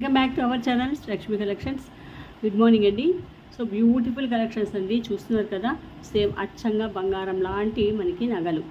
Welcome back to our channel Lakshmi collections. Good morning అండి. So beautiful collections అండి, చూస్తున్నారు కదా. సేమ్ అచ్చంగా బంగారం లాంటి మనకి నగలు,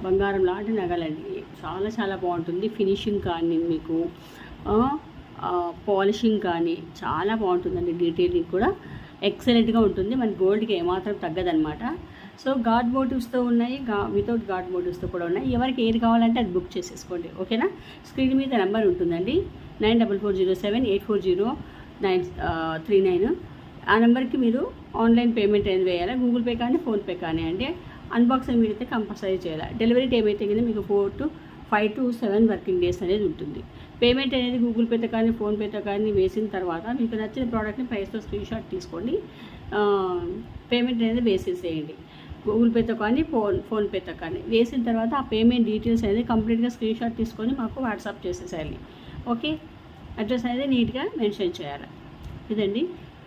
బంగారం లాంటి నగలండి. చాలా చాలా బాగుంటుంది. ఫినిషింగ్ కానీ మీకు పాలిషింగ్ కానీ చాలా బాగుంటుందండి. డీటెయిలింగ్ కూడా ఎక్సలెంట్గా ఉంటుంది. మన గోల్డ్కి ఏమాత్రం తగ్గదనమాట. సో గాడ్ మోటివ్స్తో ఉన్నాయి, వితౌట్ గాడ్ మోటివ్స్తో కూడా ఉన్నాయి. ఎవరికి ఏది కావాలంటే అది బుక్ చేసేసుకోండి, ఓకేనా. స్క్రీన్ మీద నెంబర్ ఉంటుందండి, 944078403939. ఆ నెంబర్కి మీరు ఆన్లైన్ పేమెంట్ అనేది వేయాలి. గూగుల్ పే కానీ ఫోన్పే కానీ. అంటే అన్బాక్సింగ్ మీరైతే కంపల్సరీ చేయాలి. డెలివరీ టైం అయితే కదా మీకు 5 to 7 వర్కింగ్ డేస్ అనేది ఉంటుంది. పేమెంట్ అనేది గూగుల్ పేతో కానీ ఫోన్పేతో కానీ వేసిన తర్వాత మీకు నచ్చిన ప్రోడక్ట్ని ప్రైస్తో స్క్రీన్ షాట్ తీసుకోండి. పేమెంట్ అనేది వేసేసేయండి. గూగుల్ పేతో కానీ ఫోన్పేతో కానీ వేసిన తర్వాత ఆ పేమెంట్ డీటెయిల్స్ అనేది కంప్లీట్గా స్క్రీన్ షాట్ తీసుకొని మాకు వాట్సాప్ చేసేసేయాలి. ఓకే, అడ్రస్ అనేది నీట్గా మెన్షన్ చేయాలి. ఇదండి.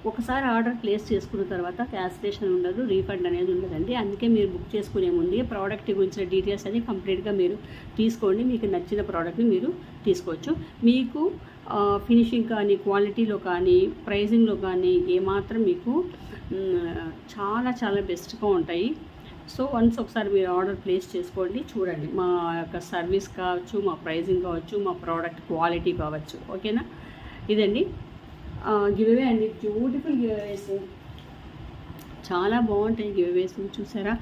ఒకసారి ఆర్డర్ ప్లేస్ చేసుకున్న తర్వాత క్యాన్సిలేషన్ ఉండదు, రీఫండ్ అనేది ఉండదండి. అందుకే మీరు బుక్ చేసుకునే ముందే ప్రోడక్ట్ గురించిన డీటెయిల్స్ అనేది కంప్లీట్గా మీరు తీసుకోండి. మీకు నచ్చిన ప్రోడక్ట్ని మీరు తీసుకోవచ్చు. మీకు ఫినిషింగ్ కానీ, క్వాలిటీలో కానీ, ప్రైజింగ్లో కానీ ఏమాత్రం మీకు చాలా చాలా బెస్ట్గా ఉంటాయి. సో వన్స్ ఒకసారి మీరు ఆర్డర్ ప్లేస్ చేసుకోండి, చూడండి మా యొక్క సర్వీస్ కావచ్చు, మా ప్రైజింగ్ కావచ్చు, మా ప్రోడక్ట్ క్వాలిటీ కావచ్చు, ఓకేనా. ఇదండి గివ్వే అండి. బ్యూటిఫుల్ గివ్వేస్, చాలా బాగుంటాయి గివ్వేస్. చూసారా,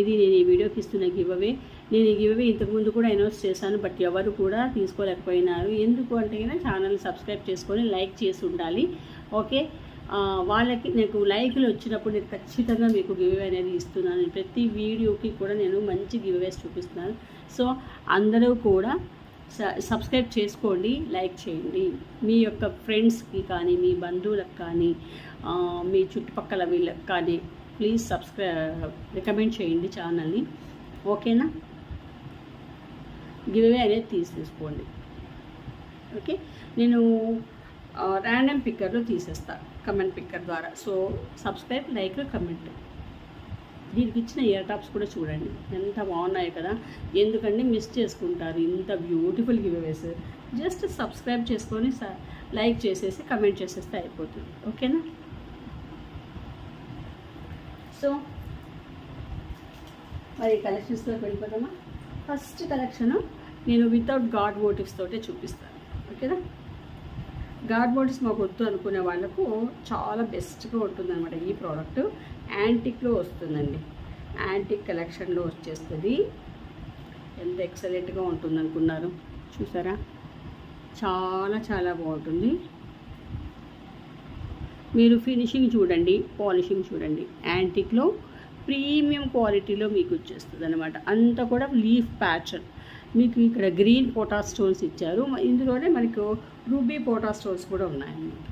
ఇది నేను ఈ వీడియోకి ఇస్తున్న గివ్వే. నేను ఈ గివ్వే ఇంతకుముందు కూడా అనౌన్స్ చేశాను, బట్ ఎవరు కూడా తీసుకోలేకపోయినారు. ఎందుకు అంటే ఛానల్ సబ్స్క్రైబ్ చేసుకొని లైక్ చేసి ఉండాలి, ఓకే. వాళ్ళకి నాకు లైక్లు వచ్చినప్పుడు నేను ఖచ్చితంగా మీకు గివ్వే అనేది ఇస్తున్నాను. ప్రతి వీడియోకి కూడా నేను మంచి గివ్వేస్ చూపిస్తున్నాను. సో అందరూ కూడా సబ్స్క్రైబ్ చేసుకోండి, లైక్ చేయండి. మీ యొక్క ఫ్రెండ్స్కి కానీ, మీ బంధువులకు కానీ, మీ చుట్టుపక్కల వీళ్ళకి కానీ ప్లీజ్ రికమెండ్ చేయండి ఛానల్ని, ఓకేనా. గివ్వే అనేది తీసుకోండి, ఓకే. నేను ర్యాండమ్ పిక్కర్లో తీసేస్తాను, కమెంట్ పిక్కర్ ద్వారా. So subscribe, like, comment. దీనికి ఇచ్చిన ఇయర్ టాప్స్ కూడా చూడండి ఎంత బాగున్నాయి కదా. ఎందుకంటే మిస్ చేసుకుంటారు ఇంత బ్యూటిఫుల్ గివ్వేస్. జస్ట్ సబ్స్క్రైబ్ చేసుకొని లైక్ చేసేసి కమెంట్ చేసేస్తే అయిపోతుంది, ఓకేనా. సో మరి కలెక్షన్స్లోకి వెళ్ళిపోతామా. ఫస్ట్ కలెక్షను నేను వితౌట్ గాడ్ మోటివ్స్ తోటే చూపిస్తాను, ఓకేనా. గాడ్ మోటివ్స్ మాకు వద్దు అనుకునే వాళ్ళకు చాలా బెస్ట్గా ఉంటుందన్నమాట. ఈ ప్రోడక్ట్ యాంటిక్లో వస్తుందండి, యాంటిక్ కలెక్షన్లో వచ్చేస్తుంది. ఎంత ఎక్సలెంట్గా ఉంటుంది అనుకున్నారు, చూసారా. చాలా చాలా బాగుంటుంది. మీరు ఫినిషింగ్ చూడండి, పాలిషింగ్ చూడండి. యాంటిక్లో ప్రీమియం క్వాలిటీలో మీకు వచ్చేస్తుంది అనమాట. అంతా కూడా లీఫ్ ప్యాటర్న్. మీకు ఇక్కడ గ్రీన్ పోటా స్టోన్స్ ఇచ్చారు, ఇందులోనే మనకు రూబీ పోటా స్టోన్స్ కూడా ఉన్నాయన్నమాట,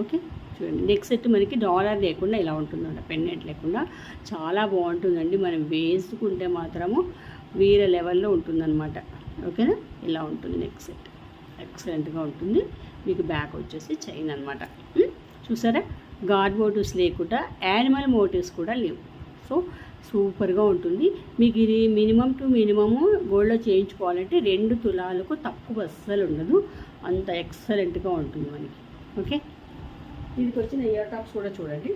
ఓకే. చూడండి, నెక్ సెట్ మనకి డాలర్ లేకుండా ఇలా ఉంటుందండి, పెండెంట్ లేకుండా. చాలా బాగుంటుందండి. మనం వేసుకుంటే మాత్రము వేరే లెవెల్లో ఉంటుందన్నమాట, ఓకేనా. ఇలా ఉంటుంది నెక్ సెట్, ఎక్సలెంట్గా ఉంటుంది. మీకు బ్యాక్ వచ్చేసి చైన్ అనమాట. చూసారా, గాడ్ మోటివ్స్ లేకుండా యానిమల్ మోటివ్స్ కూడా లేవు. సో సూపర్గా ఉంటుంది. మీకు ఇది మినిమం టు మినిమము గోల్డ్లో చేయించుకోవాలంటే 2 తులాలకు తక్కువ అస్సలు ఉండదు. అంత ఎక్సలెంట్గా ఉంటుంది మనకి, ఓకే. దీనికి వచ్చిన ఇయర్ టాప్స్ కూడా చూడండి,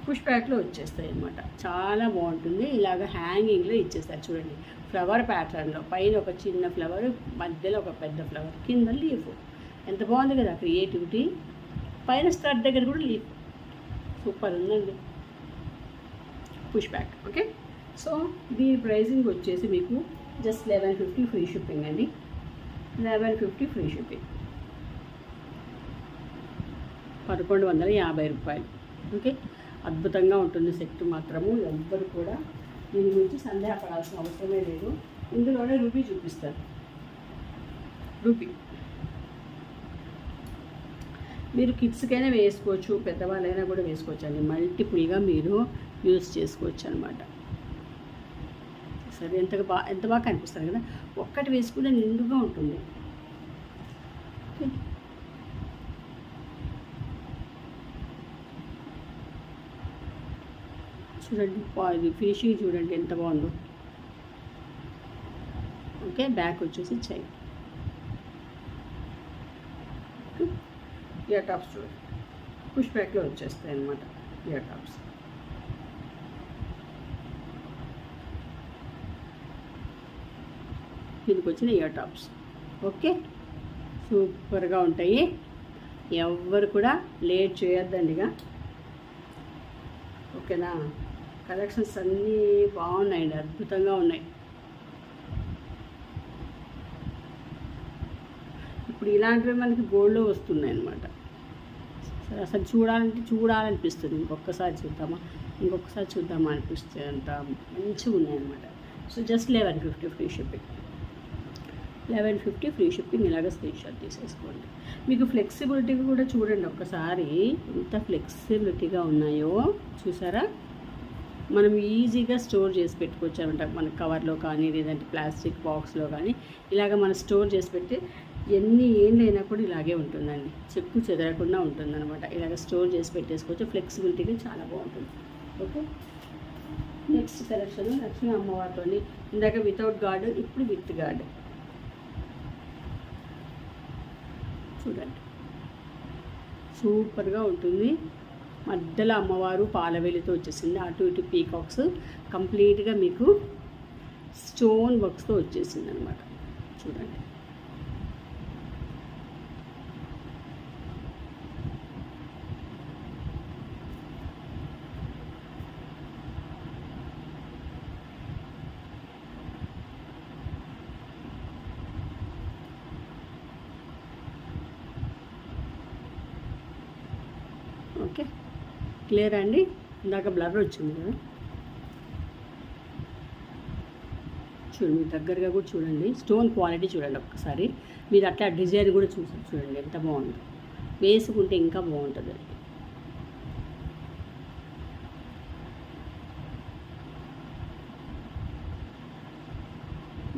పుష్ బ్యాక్లో వచ్చేస్తాయి అన్నమాట. చాలా బాగుంటుంది. ఇలాగ హ్యాంగింగ్లో ఇచ్చేస్తారు చూడండి, ఫ్లవర్ ప్యాటర్న్లో. పైన ఒక చిన్న ఫ్లవర్, మధ్యలో ఒక పెద్ద ఫ్లవర్, కింద లీఫ్. ఎంత బాగుంది కదా క్రియేటివిటీ. పైన స్టడ్ దగ్గర కూడా లీఫ్, సూపర్ ఉందండి. Push back, okay. సో దీని ప్రైజింగ్ వచ్చేసి మీకు జస్ట్ 1150 ఫ్రీ షిప్పింగ్ అండి. 1150 ఫ్రీ షిప్పింగ్, 1150 రూపాయలు, ఓకే. అద్భుతంగా ఉంటుంది సెట్ మాత్రము. ఎవ్వరు కూడా దీని గురించి సందేహపడాల్సిన అవసరమే లేదు. ఇందులోనే రూపీ చూపిస్తారు. రూపీ మీరు కిడ్స్కైనా వేసుకోవచ్చు, పెద్దవాళ్ళైనా కూడా వేసుకోవచ్చు అండి. మల్టిపుల్గా మీరు యూజ్ చేసుకోవచ్చు అనమాట. సరే, ఎంత బాగా కనిపిస్తారు కదా. ఒక్కటి వేసుకుంటే నిండుగా ఉంటుంది, ఓకే. చూడండి, ఫినిషింగ్ చూడండి ఎంత బాగుందో, ఓకే. బ్యాక్ వచ్చేసి చైన్. ఇయర్ టాప్స్ చూడండి, పుష్ బ్యాక్లో వచ్చేస్తాయి అన్నమాట ఇయర్ టాప్స్. దీనికి వచ్చిన ఇయర్ టాప్స్ ఓకే, సూపర్గా ఉంటాయి. ఎవ్వరు కూడా లేట్ చేయొద్దండి ఇక, ఓకేనా. కలెక్షన్స్ అన్నీ బాగున్నాయండి, అద్భుతంగా ఉన్నాయి. ఇప్పుడు ఇలాంటివి మనకి గోల్డ్లో వస్తున్నాయి అన్నమాట. అసలు చూడాలనిపిస్తుంది, ఇంకొకసారి చూద్దామా అనిపిస్తుంది, అంత మంచిగా ఉన్నాయన్నమాట. So just 1150 free shipping, 1150 free shipping. ఇలాగ స్క్రీన్ షాట్ తీసేసుకోండి. మీకు ఫ్లెక్సిబిలిటీ కూడా చూడండి ఒక్కసారి, ఎంత ఫ్లెక్సిబిలిటీగా ఉన్నాయో చూసారా. మనం ఈజీగా స్టోర్ చేసి పెట్టుకోవచ్చు అనమాట, మన కవర్లో కానీ లేదంటే ప్లాస్టిక్ బాక్స్లో కానీ ఇలాగ మనం స్టోర్ చేసి పెట్టి ఎన్ని ఏళ్ళైనా కూడా ఇలాగే ఉంటుందండి, చెక్కు చెదరకుండా ఉంటుందన్నమాట. ఇలాగ స్టోర్ చేసి పెట్టేసుకోవచ్చు, ఫ్లెక్సిబిలిటీగా చాలా బాగుంటుంది. ఓకే, నెక్స్ట్ కలెక్షన్ లక్ష్మీ అమ్మవారితో, ఇందాక వితౌట్ గార్డ్, ఇప్పుడు విత్ గార్డ్. చూడండి సూపర్గా ఉంటుంది. మధ్యలో అమ్మవారు పాలవేలితో వచ్చేసింది, అటు ఇటు పీకాక్స్, కంప్లీట్గా మీకు స్టోన్ వర్క్స్తో వచ్చేసింది అనమాట. చూడండి ఓకే, క్లియర్ అండి. ఇందాక బ్లర్ వచ్చింది కదా, చూడండి మీరు దగ్గరగా కూడా చూడండి, స్టోన్ క్వాలిటీ చూడండి ఒక్కసారి. మీరు అట్లా డిజైన్ కూడా చూడండి ఎంత బాగుంది, వేసుకుంటే ఇంకా బాగుంటుంది.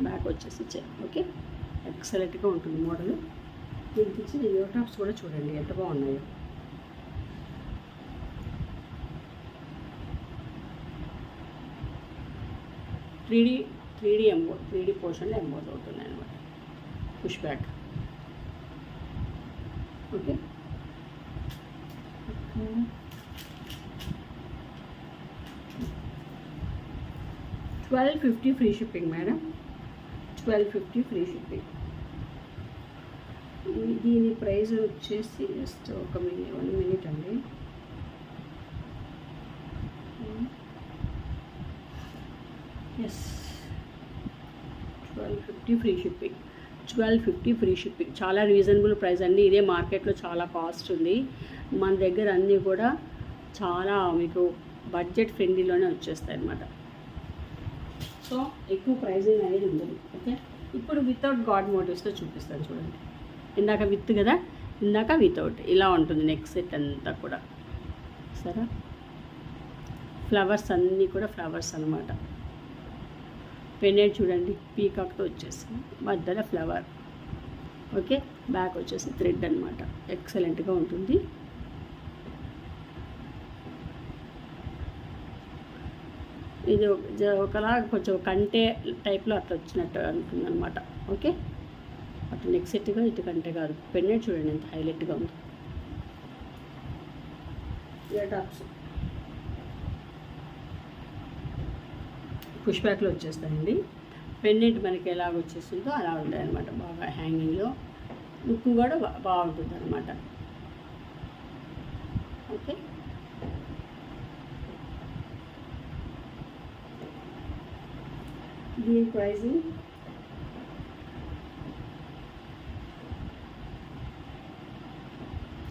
బ్యాక్ వచ్చేసి ఓకే, ఎక్సలెంట్గా ఉంటుంది మోడల్. దీనికి ఇచ్చిన ఇయర్ టాప్స్ కూడా చూడండి ఎంత బాగున్నాయో. త్రీ డీ పోర్షన్లో ఎంబోజ్ అవుతుంది అనమాట, push back. Okay, 1250 free shipping madam, 1250 free shipping. దీని ప్రైస్ వచ్చేసి జస్ట్ 1 మినిట్ అండి. Yes, 1250 free shipping, 1250 free shipping. చాలా రీజనబుల్ ప్రైస్ అండి. ఇదే మార్కెట్లో చాలా కాస్ట్ ఉంది, మన దగ్గర అన్నీ కూడా చాలా మీకు బడ్జెట్ ఫ్రెండ్లీలోనే వచ్చేస్తాయి అన్నమాట. సో ఎక్కువ ప్రైజింగ్ అనేది ఉండదు. ఓకే, ఇప్పుడు వితౌట్ గాడ్ మోటివ్స్తో చూపిస్తాను చూడండి. ఇందాక విత్ కదా, ఇందాక వితౌట్ ఇలా ఉంటుంది నెక్ సెట్ అంతా కూడా. సరే, ఫ్లవర్స్ అన్నీ కూడా ఫ్లవర్స్ అనమాట. పెండెంట్ చూడండి పీకాక్తో వచ్చేసింది, మధ్యలో ఫ్లవర్. ఓకే, బ్యాక్ వచ్చేసి థ్రెడ్ అనమాట, ఎక్సలెంట్గా ఉంటుంది. ఇది ఒకలా కొంచెం కంటే టైప్లో అట్లా వచ్చినట్టు అనుకుంది అనమాట. ఓకే, అటు నెక్ సెట్గా ఇటు కంటే కాదు. పెండెంట్ చూడండి ఎంత హైలైట్గా ఉంది. ఇయర్ టాప్స్ పుష్ బ్యాక్లో వచ్చేస్తాయండి. పెండెంట్ మనకి ఎలాగ వచ్చేస్తుందో అలా ఉంటాయి అనమాట, బాగా హ్యాంగింగ్లో. లుక్ కూడా బాగుంటుంది అనమాట. ఓకే, దీని price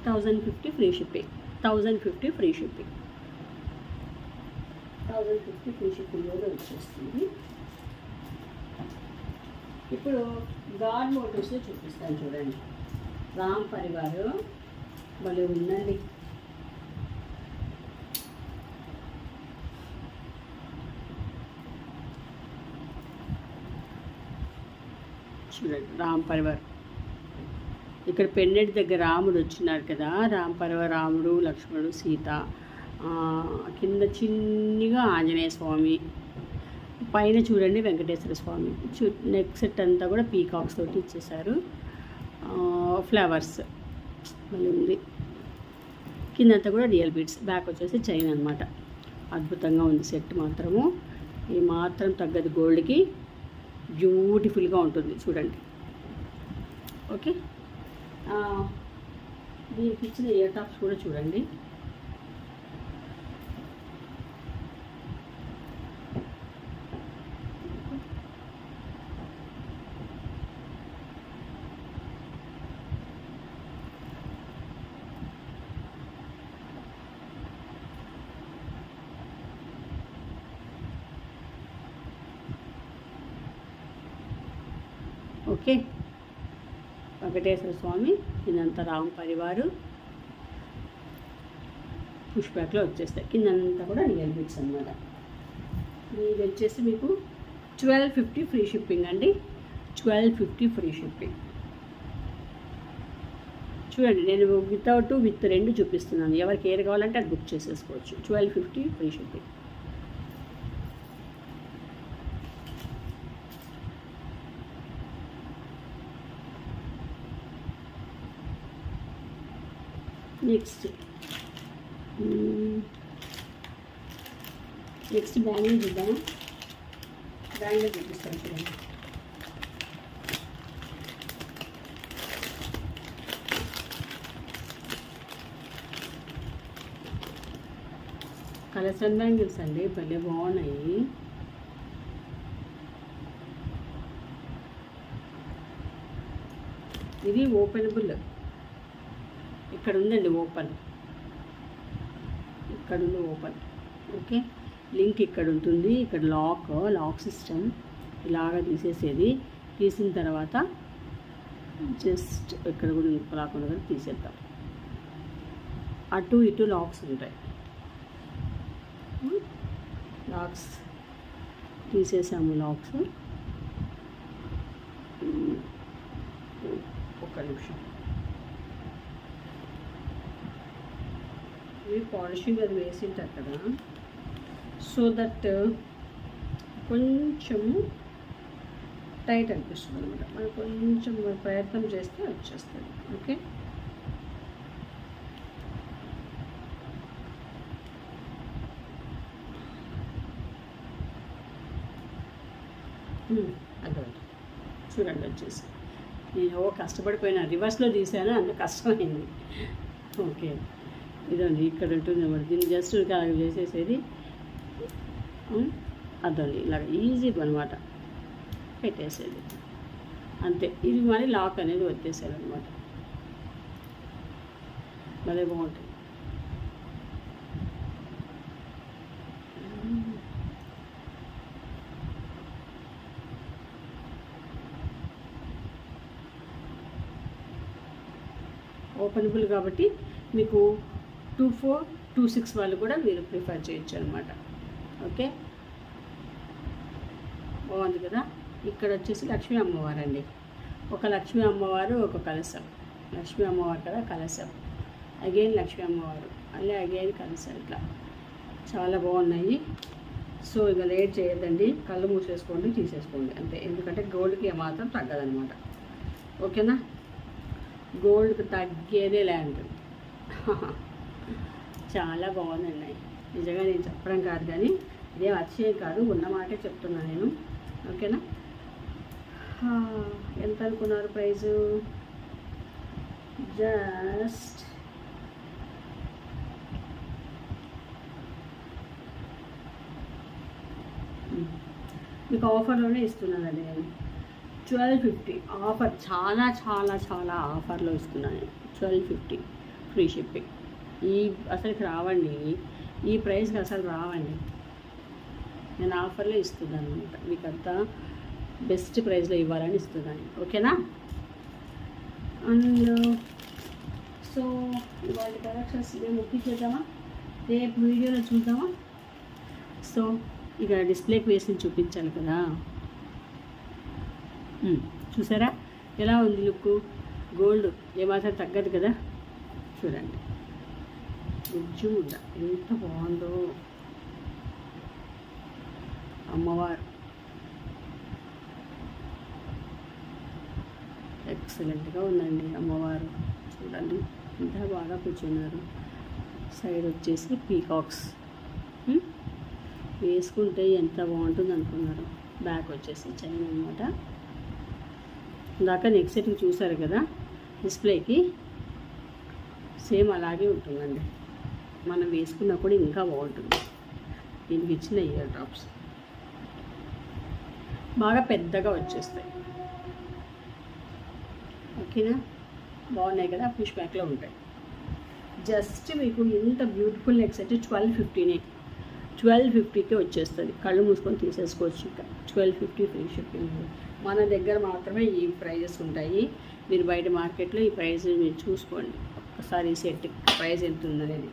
$1050 free shipping, 1050 free shipping, 1050 free షిప్పింగ్లో వచ్చేస్తుంది. ఇప్పుడు గాడ్ మోటివ్స్లో చూపిస్తాను చూడండి. రామ్ పరివార్ భలే ఉందండి. చూడండి రామ్ పరివార్, ఇక్కడ పెండెంట్ దగ్గర రాముడు వచ్చినారు కదా, రామ్ పరివార్, రాముడు, లక్ష్మణుడు, సీత, కింద చిన్నగా ఆంజనేయ స్వామి, పైన చూడండి వెంకటేశ్వర స్వామి. నెక్ సెట్ అంతా కూడా పీకాక్స్ తోటి ఇచ్చేసారు, ఫ్లవర్స్ మళ్ళీ ఉంది. కిందంతా కూడా రియల్ బీడ్స్, బ్యాక్ వచ్చేసి చైన్ అనమాట. అద్భుతంగా ఉంది సెట్ మాత్రము. ఈ మాత్రం తగ్గదు గోల్డ్కి, బ్యూటిఫుల్గా ఉంటుంది చూడండి. ఓకే, దీనికి ఇచ్చిన ఇయర్ టాప్స్ కూడా చూడండి. ఓకే, వెంకటేశ్వర స్వామి, కిందంతా రామ్ పరివారు పుష్ బ్యాక్లో వచ్చేస్తాయి. కిందంతా కూడా రియల్ బీడ్స్ అనమాట. ఇది వచ్చేసి మీకు 1250 ఫ్రీ షిప్పింగ్ అండి. 1250 ఫ్రీ షిప్పింగ్. చూడండి, నేను వితౌట్ విత్ రెండు చూపిస్తున్నాను. ఎవరికి ఏది కావాలంటే అది బుక్ చేసేసుకోవచ్చు. 1250 ఫ్రీ షిప్పింగ్. నెక్స్ట్ బ్యాంగిల్ చూద్దాము. బ్యాంగిల్ చూపిస్తాను చూడండి. కలర్స్ అండ్ బ్యాంగిల్స్ అండి, భలే బాగున్నాయి. ఇది ఓపెనబుల్. ఇక్కడ ఉందండి ఓపెన్, ఇక్కడ ఉంది ఓపెన్. ఓకే, లింక్ ఇక్కడ ఉంటుంది. ఇక్కడ లాక్ సిస్టమ్ ఇలాగా తీసేసేది. తీసిన తర్వాత జస్ట్ ఇక్కడ కూడా లాక్ ఉండగా తీసేద్దాం. అటు ఇటు లాక్స్ ఉంటాయి. లాక్స్ తీసేసాము. లాక్స్ ఒక్క నిమిషం. ఇవి పాలిషింగ్ అది వేసింటారు కదా, సో దట్ కొంచెము టైట్ అనిపిస్తుంది అనమాట. మనం కొంచెం ప్రయత్నం చేస్తే వచ్చేస్తుంది. ఓకే, అదే చూడండి వచ్చేసి. నేను కష్టపడిపోయినా, రివర్స్లో తీసాను, అంత కష్టమైంది. ఓకే, ఇదండి ఇక్కడ ఉంటుంది అన్నమాట. దీన్ని జస్ట్ అలాగ చేసేసేది. అదండి ఇలాగ ఈజీ అనమాట, పెట్టేసేది అంతే. ఇది మరి లాక్ అనేది వచ్చేసేది అనమాట. భలే బాగుంటుంది. ఓపెనబుల్ కాబట్టి మీకు 24, 26 వాళ్ళు కూడా మీరు ప్రిఫర్ చేయొచ్చు అనమాట. ఓకే, బాగుంది కదా. ఇక్కడ వచ్చేసి లక్ష్మీ అమ్మవారు అండి. ఒక లక్ష్మీ అమ్మవారు, ఒక కలశం. లక్ష్మీ అమ్మవారు కదా, కలశం. అగైన్ లక్ష్మీ అమ్మవారు, అలా అగైన్ కలశం. ఇట్లా చాలా బాగున్నాయి. సో ఇక లేట్ చేయొద్దండి, కళ్ళు మూసేసుకోండి, తీసేసుకోండి అంతే. ఎందుకంటే గోల్డ్కి ఏమాత్రం తగ్గదనమాట. ఓకేనా, గోల్డ్కి తగ్గేదే ల్యాండ్. చాలా బాగుందండి. నిజంగా నేను చెప్పడం కాదు, కానీ ఇదేం అతిశయం కాదు, ఉన్న మాటే చెప్తున్నాను నేను. ఓకేనా, ఎంత అనుకున్నారు ప్రైజు? జస్ట్ మీకు ఆఫర్లోనే ఇస్తున్నానండి నేను. 1250 ఆఫర్, చాలా చాలా చాలా ఆఫర్లో ఇస్తున్నాను. 1250 ఫ్రీ షిప్పింగ్. ఈ అసలుకి రావండి, ఈ ప్రైస్కి అసలు రావండి. నేను ఆఫర్లో ఇస్తున్నాను అనమాట. మీకు అంతా బెస్ట్ ప్రైస్లో ఇవ్వాలని ఇస్తున్నాను. ఓకేనా, అండ్ సో ఇవాళ కలెక్షన్స్ మేము ఒప్పించేద్దామా, రేపు వీడియోలో చూద్దామా. సో ఇక డిస్ప్లేకి వేసి చూపించాలి కదా. చూసారా ఎలా ఉంది లుక్? గోల్డ్ ఏమాత్రం తగ్గదు కదా. చూడండి, గుజ్జు ముద్ద ఎంత బాగుందో. అమ్మవారు ఎక్సలెంట్గా ఉందండి. అమ్మవారు చూడండి ఎంత బాగా కూర్చున్నారు. సైడ్ వచ్చేసి పీకాక్స్ వేసుకుంటే ఎంత బాగుంటుంది అనుకున్నారు. బ్యాక్ వచ్చేసి చైన్ అనమాట. ఇందాక నెక్ సెట్ చూసారు కదా డిస్ప్లేకి, సేమ్ అలాగే ఉంటుందండి. మనం వేసుకున్నా కూడా ఇంకా బాగుంటుంది. దీనికి ఇచ్చిన ఇయర్ డ్రాప్స్ బాగా పెద్దగా వచ్చేస్తాయి. ఓకేనా, బాగున్నాయి కదా, పుష్ బ్యాక్లో ఉంటాయి. జస్ట్ మీకు ఇంత బ్యూటిఫుల్ నెక్ సెట్ 1250నే, 1250కే వచ్చేస్తుంది. కళ్ళు మూసుకొని తీసేసుకోవచ్చు. ఇంకా 1250 ఫ్రీ షిప్పింగ్. మన దగ్గర మాత్రమే ఈ ప్రైజెస్ ఉంటాయి. మీరు బయట మార్కెట్లో ఈ ప్రైస్ మీరు చూసుకోండి ఒక్కసారి. ఈ సెట్ ప్రైస్ ఎంత ఉందనేది.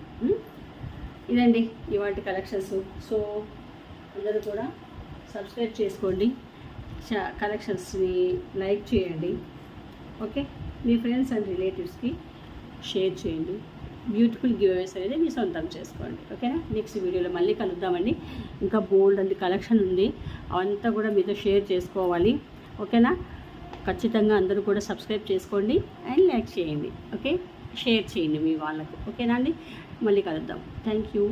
ఇదండి ఇవాటి కలెక్షన్స్. సో అందరూ కూడా సబ్స్క్రైబ్ చేసుకోండి, కలెక్షన్స్ని లైక్ చేయండి. ఓకే, మీ ఫ్రెండ్స్ అండ్ రిలేటివ్స్కి షేర్ చేయండి. బ్యూటిఫుల్ గివ్అవేస్ అనేది మీ సొంతం చేసుకోండి. ఓకేనా, నెక్స్ట్ వీడియోలో మళ్ళీ కలుద్దామండి. ఇంకా బోల్డ్ అండ్ కలెక్షన్ ఉంది, అవంతా కూడా మీతో షేర్ చేసుకోవాలి. ఓకేనా, ఖచ్చితంగా అందరూ కూడా సబ్స్క్రైబ్ చేసుకోండి అండ్ లైక్ చేయండి. ఓకే, షేర్ చేయండి మీ వాళ్ళకు. ఓకేనా అండి, మళ్ళీ కలుద్దాం. Thank you.